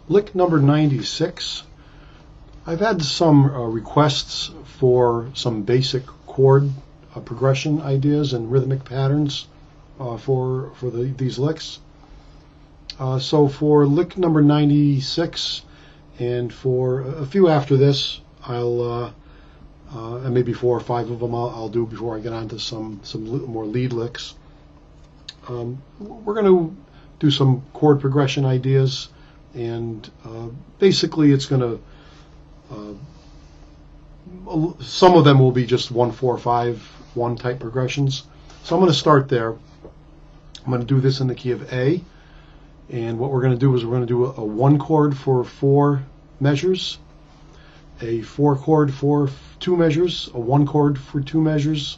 Lick number 96. I've had some requests for some basic chord progression ideas and rhythmic patterns for these licks. So for lick number 96 and for a few after this, I'll and maybe 4 or 5 of them I'll do before I get on to some more lead licks. We're going to do some chord progression ideas, and basically it's going to some of them will be just 1 4 5 1 type progressions. So I'm going to start there. I'm going to do this in the key of A, and what we're going to do is we're going to do a 1 chord for 4 measures, a 4 chord for 2 measures, a 1 chord for 2 measures,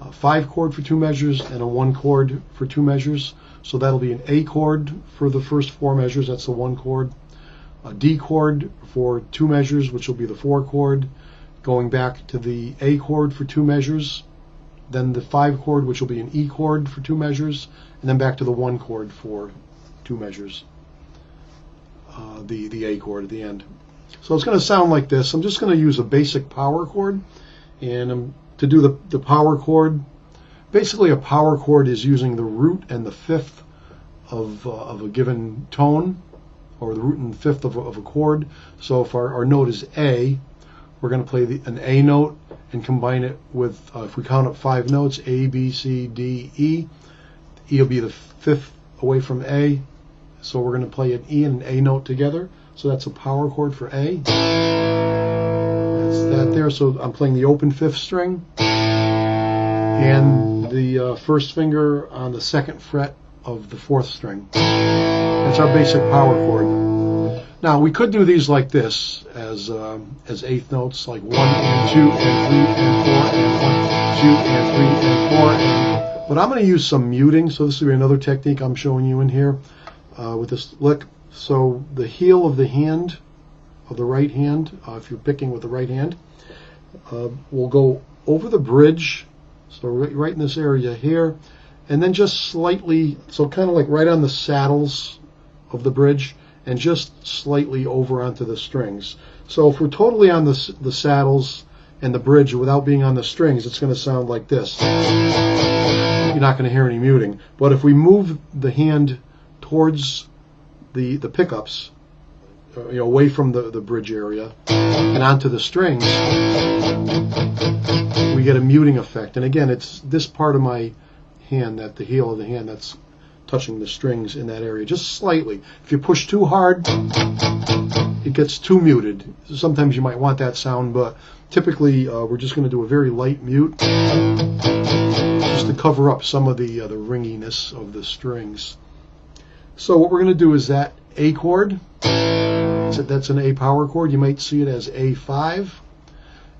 a 5 chord for 2 measures, and a 1 chord for 2 measures. So that'll be an A chord for the first 4 measures, that's the 1 chord, a D chord for 2 measures, which will be the 4 chord, going back to the A chord for 2 measures, then the 5 chord, which will be an E chord for 2 measures, and then back to the 1 chord for 2 measures, the A chord at the end. So it's going to sound like this. I'm just going to use a basic power chord, and to do the power chord, basically a power chord is using the root and the fifth of a given tone, or the root and fifth of a chord. So if our note is A, we're going to play an A note and combine it with, if we count up 5 notes, A, B, C, D, E. E will be the fifth away from A, so we're going to play an E and an A note together. So that's a power chord for A. That's that there. So I'm playing the open 5th string and the first finger on the 2nd fret of the 4th string. That's our basic power chord. Now we could do these like this as 8th notes, like 1 and 2 and 3 and 4 and 1, 2 and 3 and 4. But I'm going to use some muting, so this will be another technique I'm showing you in here with this lick. So the heel of the hand, of the right hand, if you're picking with the right hand, will go over the bridge, so right in this area here, and then just slightly, so kind of like right on the saddles of the bridge, and just slightly over onto the strings. So if we're totally on the saddles and the bridge without being on the strings, it's going to sound like this. You're not going to hear any muting. But if we move the hand towards the pickups, away from the bridge area and onto the strings, we get a muting effect. And again, it's this part of my hand, that the heel of the hand, that's touching the strings in that area, just slightly. If you push too hard, it gets too muted. Sometimes you might want that sound, but typically we're just going to do a very light mute just to cover up some of the ringiness of the strings. So what we're going to do is that A chord, so that's an A power chord. You might see it as A5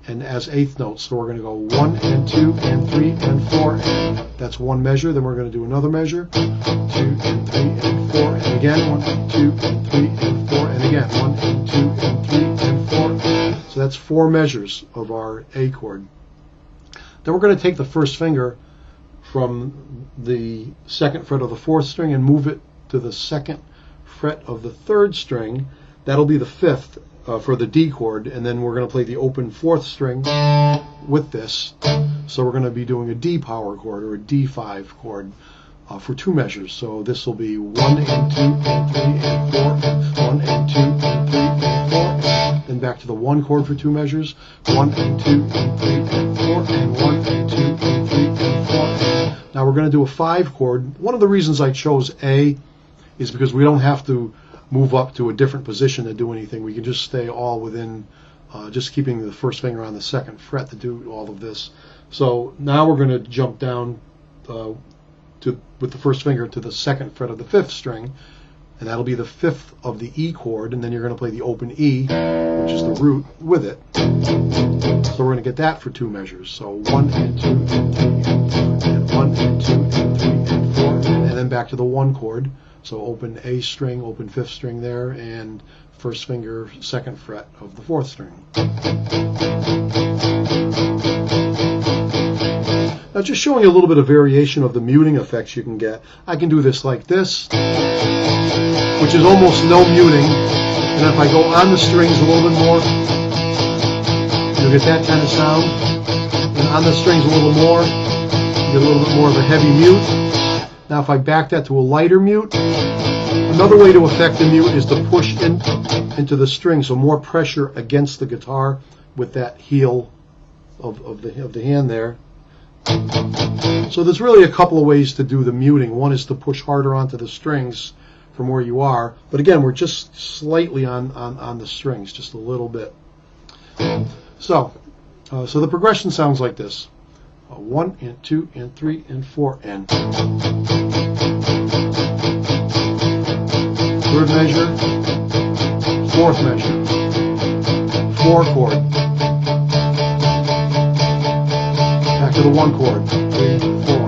and as 8th notes. So we're going to go 1 and 2 and 3 and 4. And that's 1 measure. Then we're going to do another measure, 2 and 3 and 4, and again 1 and 2 and 3 and 4, and again 1 and 2 and 3 and 4. So that's 4 measures of our A chord. Then we're going to take the first finger from the 2nd fret of the 4th string and move it to the 2nd fret of the 3rd string. That'll be the 5th for the D chord, and then we're going to play the open 4th string with this. So we're going to be doing a D power chord, or a D5 chord, for 2 measures. So this will be 1 and 2 and 3 and 4, 1 and 2 and 3 and 4, then back to the 1 chord for 2 measures, 1 and 2 and 3 and 4, and 1 and 2 and 3 and 4. Now we're going to do a 5 chord. One of the reasons I chose A is because we don't have to move up to a different position to do anything. We can just stay all within, just keeping the first finger on the 2nd fret to do all of this. So now we're going to jump down with the first finger to the 2nd fret of the 5th string, and that'll be the 5th of the E chord, and then you're going to play the open E, which is the root, with it. So we're going to get that for 2 measures. So 1 and 2 and 3 and 4, and 1 and 2 and 3 and 4, and then back to the 1 chord. So open A string, open 5th string there, and first finger, 2nd fret of the 4th string. Now just showing you a little bit of variation of the muting effects you can get. I can do this like this, which is almost no muting. And if I go on the strings a little bit more, you'll get that kind of sound. And on the strings a little more, you get a little bit more of a heavy mute. Now if I back that to a lighter mute, another way to affect the mute is to push into the string, so more pressure against the guitar with that heel of the hand there. So there's really a couple of ways to do the muting. One is to push harder onto the strings from where you are, but again, we're just slightly on the strings, just a little bit. So the progression sounds like this: 1 and 2 and 3 and 4 and. Third measure, fourth measure, 4 chord. Back to the 1 chord, 3, 4.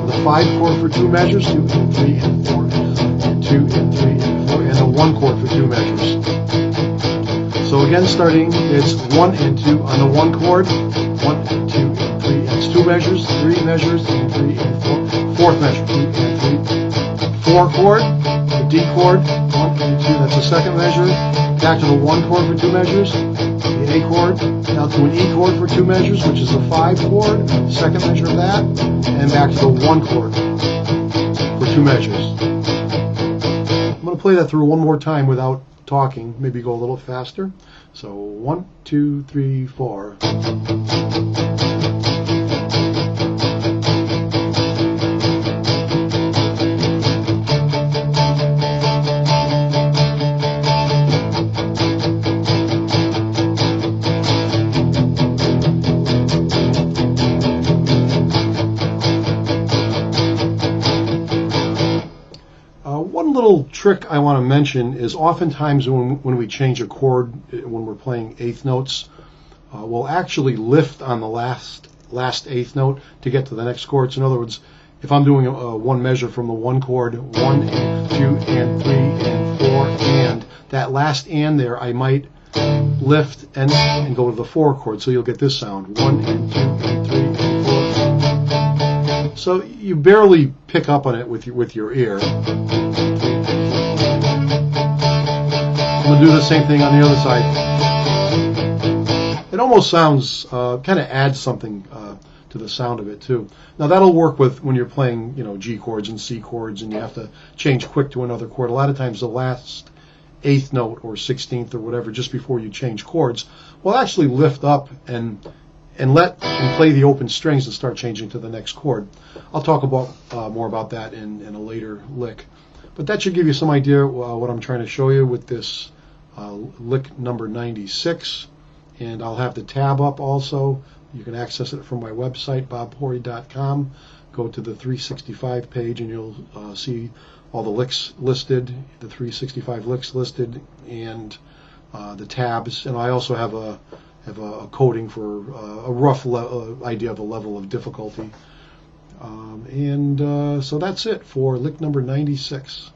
The 5 chord for 2 measures, 2 and 3 and 4, and 2 and 3 and 4, and the 1 chord for 2 measures. So again, starting, it's 1 and 2 on the 1 chord, 1 and 2 and 3, and it's 2 measures, 3 measures, and 3 and 4. Fourth measure, 2 and 3. 4 chord, the D chord, 1 and 2, that's the second measure. Back to the 1 chord for 2 measures, the A chord, now to an E chord for 2 measures, which is the 5 chord, second measure of that, and back to the 1 chord for 2 measures. I'm going to play that through one more time without talking, maybe go a little faster. So 1, 2, 3, 4. One little trick I want to mention is oftentimes when we change a chord, when we're playing eighth notes, we'll actually lift on the last eighth note to get to the next chord. So in other words, if I'm doing one measure from the 1 chord, 1 and 2 and 3 and 4 and, that last and there, I might lift and go to the 4 chord. So you'll get this sound, 1 and 2 and 3 and 4. So you barely pick up on it with your ear. I'm going to do the same thing on the other side. It almost sounds, kind of adds something to the sound of it too. Now that'll work with when you're playing, G chords and C chords, and you have to change quick to another chord. A lot of times the last eighth note or 16th or whatever, just before you change chords, will actually lift up and play the open strings and start changing to the next chord. I'll talk about more about that in a later lick. But that should give you some idea what I'm trying to show you with this lick number 96. And I'll have the tab up also. You can access it from my website, bobporri.com. Go to the 365 page and you'll see all the licks listed, the 365 licks listed, and the tabs. And I also have a coding for a rough idea of the level of difficulty. So that's it for lick number 96.